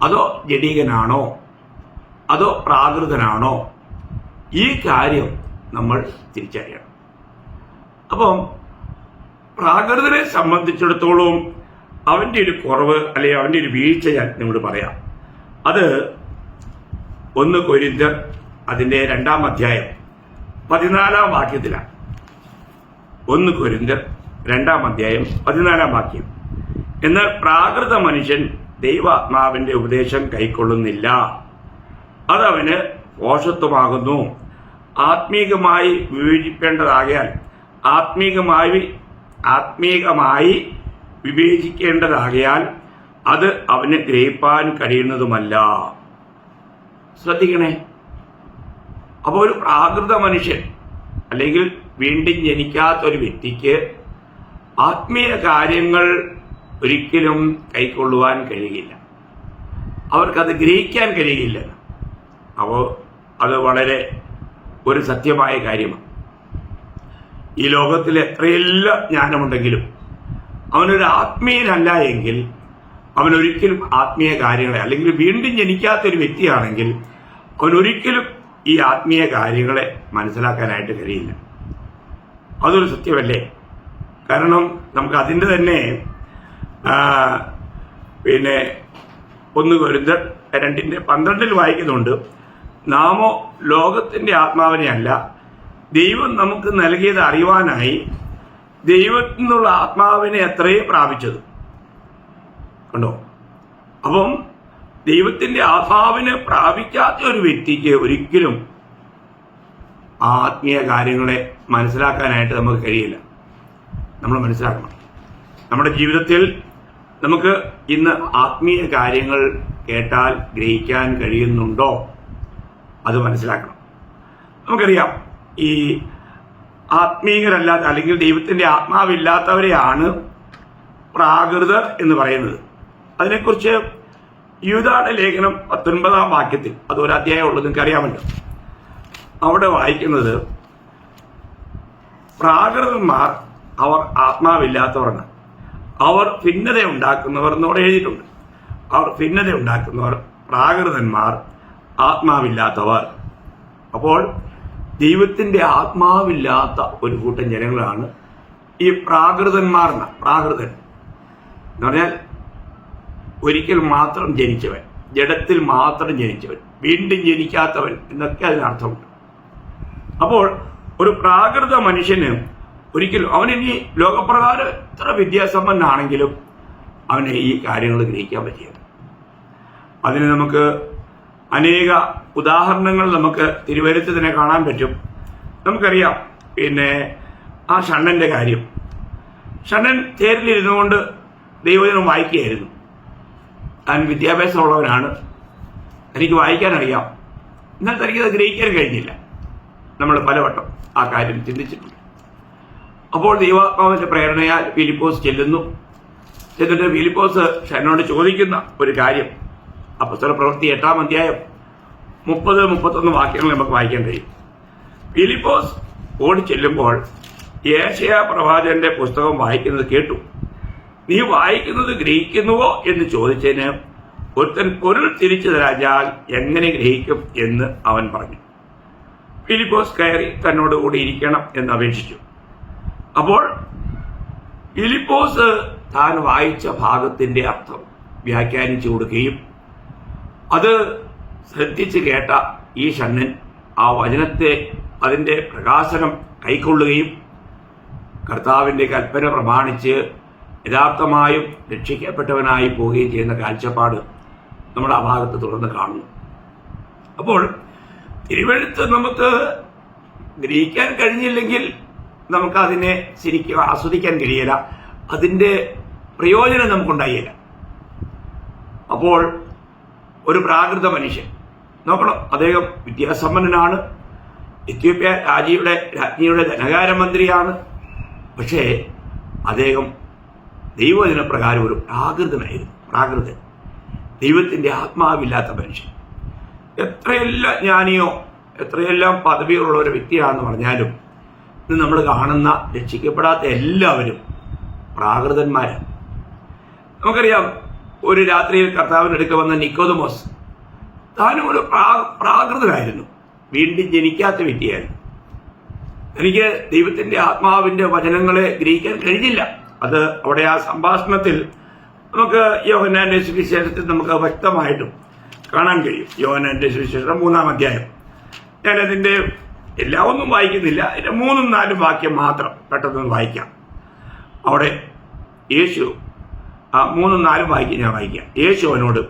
S1: അതോ ജഡീകനാണോ, അതോ പ്രാകൃതനാണോ, ഈ കാര്യം നമ്മൾ തിരിച്ചറിയണം. അപ്പം പ്രാകൃതനെ സംബന്ധിച്ചിടത്തോളം അവന്റെ ഒരു കുറവ് അല്ലെങ്കിൽ അവന്റെ ഒരു വീഴ്ച ഞാൻ നിങ്ങളോട് പറയാം. അത് 1 കൊരിന്ത്യർ അതിന്റെ 2-ാം അധ്യായം 14-ാം വാക്യത്തിലാണ്. 1 കൊരിന്ത്യർ 2-ാം അധ്യായം 14-ാം വാക്യം. എന്നാൽ പ്രാകൃത മനുഷ്യൻ ദൈവാത്മാവിന്റെ ഉപദേശം കൈക്കൊള്ളുന്നില്ല, അതവന് ഭോഷത്വമാകുന്നു. ആത്മീകമായി വിവേചിക്കേണ്ടതാകയാൽ ആത്മീകമായി വിവേചിക്കേണ്ടതാകയാൽ അത് അവന് ഗ്രഹിപ്പാൻ കഴിയുന്നതുമല്ല. ശ്രദ്ധിക്കണേ. അപ്പോൾ ഒരു പ്രാകൃത മനുഷ്യൻ അല്ലെങ്കിൽ വീണ്ടും ജനിക്കാത്തൊരു വ്യക്തിക്ക് ആത്മീയ കാര്യങ്ങൾ ഒരിക്കലും കൈക്കൊള്ളുവാൻ കഴിയില്ല, അവർക്കത് ഗ്രഹിക്കാൻ കഴിയില്ല. അപ്പോൾ അത് വളരെ ഒരു സത്യമായ കാര്യമാണ്. ഈ ലോകത്തിൽ എത്രയെല്ലാം ജ്ഞാനമുണ്ടെങ്കിലും അവനൊരു ആത്മീയനല്ല എങ്കിൽ അവനൊരിക്കലും ആത്മീയ കാര്യങ്ങളെ, അല്ലെങ്കിൽ വീണ്ടും ജനിക്കാത്തൊരു വ്യക്തിയാണെങ്കിൽ അവനൊരിക്കലും ഈ ആത്മീയ കാര്യങ്ങളെ മനസ്സിലാക്കാനായിട്ട് കഴിയില്ല. അതൊരു സത്യമല്ലേ? കാരണം നമുക്ക് അതിൻ്റെ തന്നെ 1 കൊരിന്ത്യർ 2:12 വായിക്കുന്നുണ്ട്. നാമോ ലോകത്തിന്റെ ആത്മാവിനെ അല്ല, ദൈവം നമുക്ക് നൽകിയത് അറിയുവാനായി ദൈവത്തിൽ നിന്നുള്ള ആത്മാവിനെ എത്രയും പ്രാപിച്ചത്. കണ്ടോ? അപ്പം ദൈവത്തിന്റെ ആത്മാവിനെ പ്രാപിക്കാത്ത ഒരു വ്യക്തിക്ക് ഒരിക്കലും ആത്മീയ കാര്യങ്ങളെ മനസ്സിലാക്കാനായിട്ട് നമുക്ക് കഴിയില്ല. നമ്മൾ മനസ്സിലാക്കണം. നമ്മുടെ ജീവിതത്തിൽ നമുക്ക് ഇന്ന് ആത്മീയ കാര്യങ്ങൾ കേട്ടാൽ ഗ്രഹിക്കാൻ കഴിയുന്നുണ്ടോ? അത് മനസ്സിലാക്കണം. നമുക്കറിയാം, ഈ ആത്മീയരല്ലാത്ത അല്ലെങ്കിൽ ദൈവത്തിൻ്റെ ആത്മാവില്ലാത്തവരെയാണ് പ്രാകൃതർ എന്ന് പറയുന്നത്. അതിനെക്കുറിച്ച് യൂദായുടെ ലേഖനം 19-ാം വാക്യത്തിൽ, അത് ഒരു അധ്യായമുള്ളത് നിങ്ങൾക്ക് അറിയാമല്ലോ, അവിടെ വായിക്കുന്നത് പ്രാകൃതന്മാർ അവർ ആത്മാവില്ലാത്തവരാണ്, അവർ ഭിന്നത ഉണ്ടാക്കുന്നവർ എന്നോട് എഴുതിയിട്ടുണ്ട്. അവർ ഭിന്നത ഉണ്ടാക്കുന്നവർ, പ്രാകൃതന്മാർ, ആത്മാവില്ലാത്തവർ. അപ്പോൾ ദൈവത്തിൻ്റെ ആത്മാവില്ലാത്ത ഒരു കൂട്ടം ജനങ്ങളാണ് ഈ പ്രാകൃതന്മാർ. പ്രാകൃതൻ എന്ന് പറഞ്ഞാൽ ഒരിക്കൽ മാത്രം ജനിച്ചവൻ, ജഡത്തിൽ മാത്രം ജനിച്ചവൻ, വീണ്ടും ജനിക്കാത്തവൻ എന്നൊക്കെ അതിനർത്ഥമുണ്ട്. അപ്പോൾ ഒരു പ്രാകൃത മനുഷ്യന് ഒരിക്കലും അവനിനി ലോകപ്രകാരം എത്ര വിദ്യാസമ്പന്നാണെങ്കിലും അവന് ഈ കാര്യങ്ങൾ ഗ്രഹിക്കാൻ പറ്റില്ല. അതിന് നമുക്ക് അനേക ഉദാഹരണങ്ങൾ നമുക്ക് തിരുവരുത്ത് തന്നെ കാണാൻ പറ്റും. നമുക്കറിയാം, പിന്നെ ആ ഷണ്ണൻ്റെ കാര്യം. ഷണ്ണൻ തേരിലിരുന്നു കൊണ്ട് ദൈവവചനം വായിക്കുകയായിരുന്നു. താൻ വിദ്യാഭ്യാസമുള്ളവനാണ്, എനിക്ക് വായിക്കാനറിയാം, എന്നാൽ തനിക്കത് ഗ്രഹിക്കാൻ കഴിഞ്ഞില്ല. നമ്മൾ പലവട്ടം ആ കാര്യം ചിന്തിച്ചിട്ടുണ്ട്. അപ്പോൾ ദൈവാത്മാവിന്റെ പ്രേരണയാൽ ഫിലിപ്പോസ് ചെല്ലുന്നു. എന്നിട്ട് ഫിലിപ്പോസ് ഷണ്ണനോട് ചോദിക്കുന്ന ഒരു കാര്യം അപ്പോസ്തലപ്രവൃത്തി 8-ാം അധ്യായം 30-31 വാക്യങ്ങൾ നമുക്ക് വായിക്കാൻ കഴിയും. ഫിലിപ്പോസ് ഓടി ചെല്ലുമ്പോൾ യേശയ്യാ പ്രവാചകന്റെ പുസ്തകം വായിക്കുന്നത് കേട്ടു. നീ വായിക്കുന്നത് ഗ്രഹിക്കുന്നുവോ എന്ന് ചോദിച്ചതിന് ഒരുത്തൻ പൊരുൾ തിരിച്ചു തരാഞ്ഞാൽ എങ്ങനെ ഗ്രഹിക്കും എന്ന് അവൻ പറഞ്ഞു. ഫിലിപ്പോസ് കയറി തന്നോട് കൂടി ഇരിക്കണം എന്ന് അപേക്ഷിച്ചു. അപ്പോൾ ഫിലിപ്പോസ് താൻ വായിച്ച ഭാഗത്തിന്റെ അർത്ഥം വ്യാഖ്യാനിച്ചു കൊടുക്കുകയും അത് ശ്രദ്ധിച്ച് കേട്ട ഈ ഷണ്ണൻ ആ വചനത്തെ, അതിന്റെ പ്രകാശനം കൈക്കൊള്ളുകയും കർത്താവിന്റെ കൽപ്പന പ്രമാണിച്ച് യഥാർത്ഥമായും രക്ഷിക്കപ്പെട്ടവനായി പോവുകയും ചെയ്യുന്ന കാഴ്ചപ്പാട് നമ്മുടെ ആ ഭാഗത്ത് തുടർന്ന് കാണുന്നു. അപ്പോൾ തിരുവെഴുത്ത് നമുക്ക് ഗ്രഹിക്കാൻ കഴിഞ്ഞില്ലെങ്കിൽ നമുക്കതിനെ ശരിക്കും ആസ്വദിക്കാൻ കഴിയില്ല, അതിൻ്റെ പ്രയോജനം നമുക്കുണ്ടായില്ല. അപ്പോൾ ഒരു പ്രാകൃത മനുഷ്യൻ നോക്കണം, അദ്ദേഹം വിദ്യാസമ്പന്നനാണ്, എത്യോപ്യ രാജ്ഞിയുടെ ധനകാരമന്ത്രിയാണ്. പക്ഷേ അദ്ദേഹം ദൈവവചന പ്രകാരം ഒരു പ്രാകൃതനായിരുന്നു. പ്രാകൃതൻ, ദൈവത്തിൻ്റെ ആത്മാവില്ലാത്ത മനുഷ്യൻ. എത്രയെല്ലാം ജ്ഞാനിയോ എത്രയെല്ലാം പദവികളുള്ള ഒരു വ്യക്തിയാണെന്ന് പറഞ്ഞാലും ഇന്ന് നമ്മൾ കാണുന്ന രക്ഷിക്കപ്പെടാത്ത എല്ലാവരും പ്രാകൃതന്മാരാണ്. നമുക്കറിയാം, ഒരു രാത്രിയിൽ കർത്താവിനടുക്ക വന്ന നിക്കോദമോസ് താനും ഒരു പ്രാകൃതനായിരുന്നു, വീണ്ടും ജനിക്കാത്ത വ്യക്തിയായിരുന്നു. എനിക്ക് ദൈവത്തിൻ്റെ ആത്മാവിൻ്റെ വചനങ്ങളെ ഗ്രഹിക്കാൻ കഴിഞ്ഞില്ല. അത് അവിടെ ആ സംഭാഷണത്തിൽ നമുക്ക് യോഹന്നാന്റെ സുവിശേഷത്തിൽ നമുക്ക് വ്യക്തമായിട്ടും കാണാൻ കഴിയും. യോഹന്നാന്റെ സുവിശേഷം 3-ാം അധ്യായം. ഞാനതിൻ്റെ എല്ലാം ഒന്നും വായിക്കുന്നില്ല, അതിൻ്റെ 3-4 വാക്യം മാത്രം പെട്ടെന്ന് വായിക്കാം. അവിടെ യേശു 3-4 വാക്യം ഞാൻ വായിക്കാം. യേശു അവനോട്,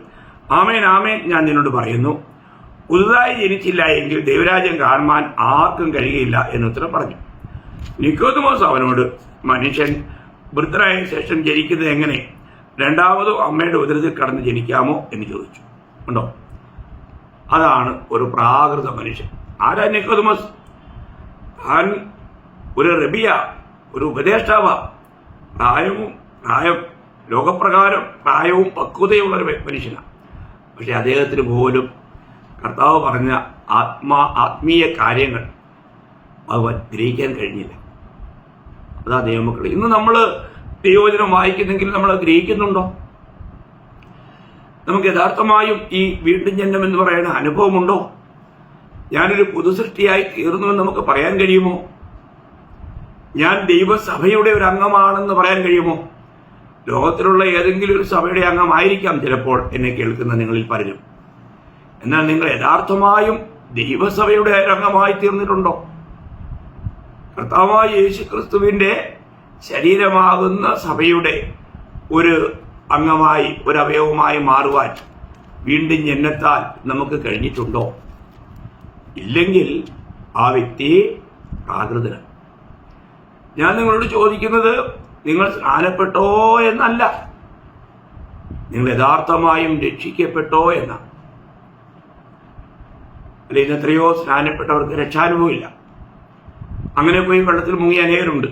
S1: ആമേൻ ആമേൻ ഞാൻ നിന്നോട് പറയുന്നു, പുതുതായി ജനിച്ചില്ല എങ്കിൽ ദൈവരാജ്യം കാണുവാൻ ആർക്കും കഴിയുകയില്ല എന്നുത്തരം പറഞ്ഞു. നിക്കോദമോസ് അവനോട്, മനുഷ്യൻ വൃദ്ധനായ ശേഷം ജനിക്കുന്നത് എങ്ങനെ? രണ്ടാമതും അമ്മയുടെ ഉദരത്തിൽ കടന്ന് ജനിക്കാമോ എന്ന് ചോദിച്ചു. ഉണ്ടോ? അതാണ് ഒരു പ്രാകൃത മനുഷ്യൻ. ആരാ നിക്കോദമോസ്? താൻ ഒരു റബിയ, ഒരു ഉപദേഷ്ടാവ, ലോകപ്രകാരം പ്രായവും പക്വതയുള്ള ഒരു മനുഷ്യനാണ്. പക്ഷെ അദ്ദേഹത്തിന് പോലും കർത്താവ് പറഞ്ഞ ആത്മീയ കാര്യങ്ങൾ അവൻ ഗ്രഹിക്കാൻ കഴിഞ്ഞില്ല. അതാ ദൈവമക്കൾ, ഇന്ന് നമ്മൾ ദൈവവചനം വായിക്കുന്നെങ്കിൽ നമ്മൾ ഗ്രഹിക്കുന്നുണ്ടോ? നമുക്ക് യഥാർത്ഥമായും ഈ വീണ്ടും ജന്മം എന്ന് പറയുന്ന അനുഭവമുണ്ടോ? ഞാനൊരു പുതുസൃഷ്ടിയായി തീർന്നുവെന്ന് നമുക്ക് പറയാൻ കഴിയുമോ? ഞാൻ ദൈവസഭയുടെ ഒരു അംഗമാണെന്ന് പറയാൻ കഴിയുമോ? ലോകത്തിലുള്ള ഏതെങ്കിലും ഒരു സഭയുടെ അംഗമായിരിക്കാം ചിലപ്പോൾ എന്നെ കേൾക്കുന്ന നിങ്ങളിൽ പലരും. എന്നാൽ നിങ്ങൾ യഥാർത്ഥമായും ദൈവസഭയുടെ അംഗമായി തീർന്നിട്ടുണ്ടോ? കർത്താവായ യേശുക്രിസ്തുവിന്റെ ശരീരമാകുന്ന സഭയുടെ ഒരു അംഗമായി, ഒരു അവയവമായി മാറുവാൻ വീണ്ടും ജന്മത്താൽ നമുക്ക് കഴിഞ്ഞിട്ടുണ്ടോ? ഇല്ലെങ്കിൽ ആ വ്യക്തി പ്രാകൃതനാണ്. ഞാൻ നിങ്ങളോട് ചോദിക്കുന്നത് നിങ്ങൾ സ്നാനപ്പെട്ടോ എന്നല്ല, നിങ്ങൾ യഥാർത്ഥമായും രക്ഷിക്കപ്പെട്ടോ എന്നാണ്. അല്ലെങ്കിൽ എത്രയോ സ്നാനപ്പെട്ടവർക്ക് രക്ഷാനുഭവമില്ല. അങ്ങനെ പോയി വെള്ളത്തിൽ മുങ്ങിയ അനേകരുണ്ട്.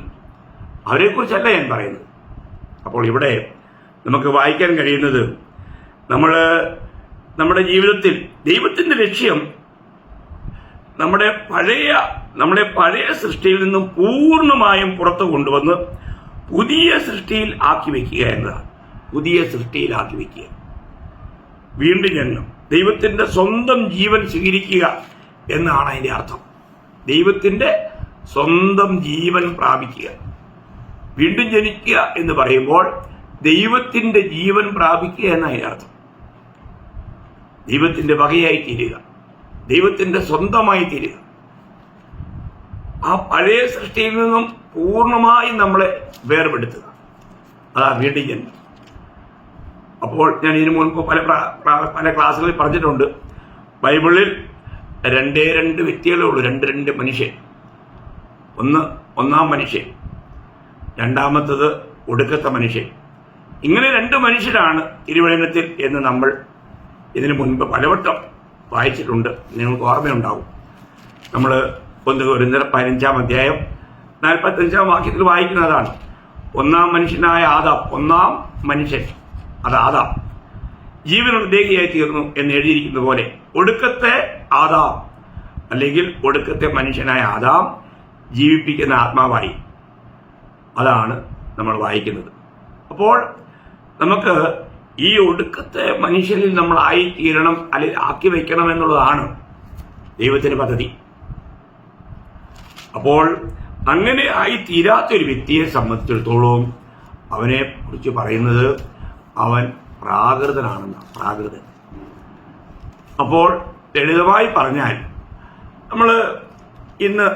S1: അവരെക്കുറിച്ചല്ല ഞാൻ പറയുന്നത്. അപ്പോൾ ഇവിടെ നമുക്ക് വായിക്കാൻ കഴിയുന്നത്, നമ്മുടെ ജീവിതത്തിൽ ദൈവത്തിൻ്റെ ലക്ഷ്യം നമ്മുടെ പഴയ സൃഷ്ടിയിൽ നിന്നും പൂർണ്ണമായും പുറത്തു കൊണ്ടുവന്ന് പുതിയ സൃഷ്ടിയിൽ ആക്കി വയ്ക്കുക എന്നതാണ്. പുതിയ സൃഷ്ടിയിലാക്കി വയ്ക്കുക, വീണ്ടും ജനനം, ദൈവത്തിൻ്റെ സ്വന്തം ജീവൻ സ്വീകരിക്കുക എന്നാണ് അതിൻ്റെ അർത്ഥം. ദൈവത്തിൻ്റെ സ്വന്തം ജീവൻ പ്രാപിക്കുക. വീണ്ടും ജനിക്കുക എന്ന് പറയുമ്പോൾ ദൈവത്തിൻ്റെ ജീവൻ പ്രാപിക്കുക എന്നാണ് അതിൻ്റെ അർത്ഥം. ദൈവത്തിൻ്റെ വകയായി തീരുക, ദൈവത്തിൻ്റെ സ്വന്തമായി തീരുക. ആ പഴയ സൃഷ്ടിയിൽ നിന്നും പൂർണ്ണമായും നമ്മളെ വേർപെടുത്തുക, അതാ വീണ്ടും ജന്മം. അപ്പോൾ ഞാൻ ഇതിനു മുൻപ് പല ക്ലാസ്സുകളിൽ പറഞ്ഞിട്ടുണ്ട്, ബൈബിളിൽ രണ്ട് വ്യക്തികളേ ഉള്ളൂ, രണ്ട് മനുഷ്യൻ. ഒന്നാം മനുഷ്യൻ, രണ്ടാമത്തത് ഒടുക്കത്തെ മനുഷ്യൻ. ഇങ്ങനെ രണ്ട് മനുഷ്യരാണ് തിരുവചനത്തിൽ എന്ന് നമ്മൾ ഇതിനു മുൻപ് പലവട്ടം വായിച്ചിട്ടുണ്ട്. നിങ്ങൾക്ക് ഓർമ്മയുണ്ടാവും. നമ്മൾ 1 കൊരിന്ത്യർ 15-ാം അധ്യായം 45-ാം വാക്യത്തിൽ വായിക്കുന്നതാണ്. ഒന്നാം മനുഷ്യനായ ആദാം, ഒന്നാം മനുഷ്യൻ, അത് ആദാം ജീവനുള്ള ദേഹിയായി തീർന്നു എന്ന് എഴുതിയിരിക്കുന്ന പോലെ ഒടുക്കത്തെ ആദാം അല്ലെങ്കിൽ ഒടുക്കത്തെ മനുഷ്യനായ ആദാം ജീവിപ്പിക്കുന്ന ആത്മാവായി. അതാണ് നമ്മൾ വായിക്കുന്നത്. അപ്പോൾ നമുക്ക് ഈ ഒടുക്കത്തെ മനുഷ്യനിൽ നമ്മൾ ആയിത്തീരണം, അല്ലെങ്കിൽ ആക്കി വയ്ക്കണം എന്നുള്ളതാണ് ദൈവത്തിന്റെ പദ്ധതി. അപ്പോൾ അങ്ങനെ ആയിത്തീരാത്തൊരു വ്യക്തിയെ സംബന്ധിച്ചിടത്തോളം അവനെ കുറിച്ച് പറയുന്നത് അവൻ പ്രാകൃതനാണെന്നാണ്. പ്രാകൃതൻ. അപ്പോൾ ലളിതമായി പറഞ്ഞാൽ നമ്മൾ ഇന്ന്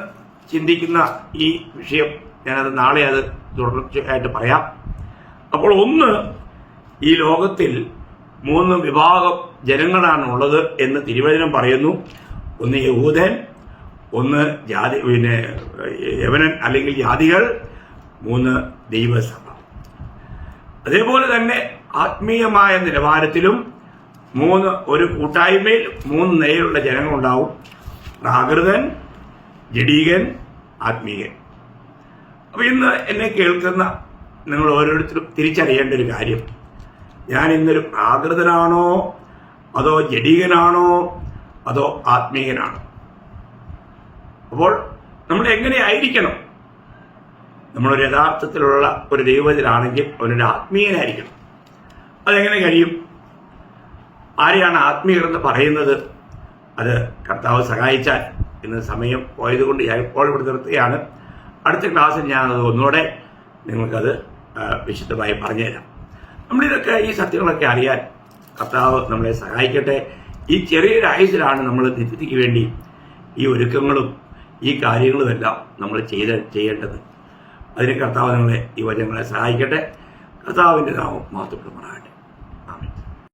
S1: ചിന്തിക്കുന്ന ഈ വിഷയം, ഞാനത് നാളെ അത് തുടർച്ചയായിട്ട് പറയാം. അപ്പോൾ ഈ ലോകത്തിൽ 3 വിഭാഗം ജനങ്ങളാണ് ഉള്ളത് എന്ന് തിരുവചനം പറയുന്നു. ഒന്ന് യഹൂദൻ, ഒന്ന് യവനൻ അല്ലെങ്കിൽ ജാതികൾ, 3 ദൈവസഭ. അതേപോലെ തന്നെ ആത്മീയമായ നിലവാരത്തിലും ഒരു കൂട്ടായ്മയിൽ 3 നിലയിലുള്ള ജനങ്ങളുണ്ടാവും: പ്രാകൃതൻ, ജഡീകൻ, ആത്മീയൻ. അപ്പൊ ഇന്ന് എന്നെ കേൾക്കുന്ന നിങ്ങൾ ഓരോരുത്തരും തിരിച്ചറിയേണ്ട ഒരു കാര്യം, ഞാൻ ഇന്നൊരു പ്രാകൃതനാണോ, അതോ ജഡീകനാണോ, അതോ ആത്മീയനാണോ? അപ്പോൾ നമ്മൾ എങ്ങനെയായിരിക്കണം? നമ്മളൊരു യഥാർത്ഥത്തിലുള്ള ഒരു ദൈവത്തിലാണെങ്കിൽ അവനൊരു ആത്മീയനായിരിക്കണം. അതെങ്ങനെ കഴിയും? ആരെയാണ് ആത്മീയർ എന്ന് പറയുന്നത്? അത് കർത്താവ് സഹായിച്ചാൽ. ഇന്ന് സമയം പോയതുകൊണ്ട് ഞാൻ ഇപ്പോൾ ഇവിടെ നിർത്തുകയാണ്. അടുത്ത ക്ലാസ്സിൽ ഞാനത് ഒന്നുകൂടെ നിങ്ങൾക്കത് വിശദമായി പറഞ്ഞുതരാം. നമ്മളിതൊക്കെ ഈ സത്യങ്ങളൊക്കെ അറിയാൻ കർത്താവ് നമ്മളെ സഹായിക്കട്ടെ. ഈ ചെറിയൊരു ആയുസ്സിലാണ് നമ്മൾ നിത്യതയ്ക്ക് വേണ്ടി ഈ ഒരുക്കങ്ങളും ഈ കാര്യങ്ങളുമെല്ലാം നമ്മൾ ചെയ്യേണ്ടത്. അതിന് കർത്താവ് നിങ്ങളെ ഈ വചനങ്ങളെ സഹായിക്കട്ടെ. കർത്താവിൻ്റെ നാമം മഹത്വപ്പെടുമാറാകട്ടെ.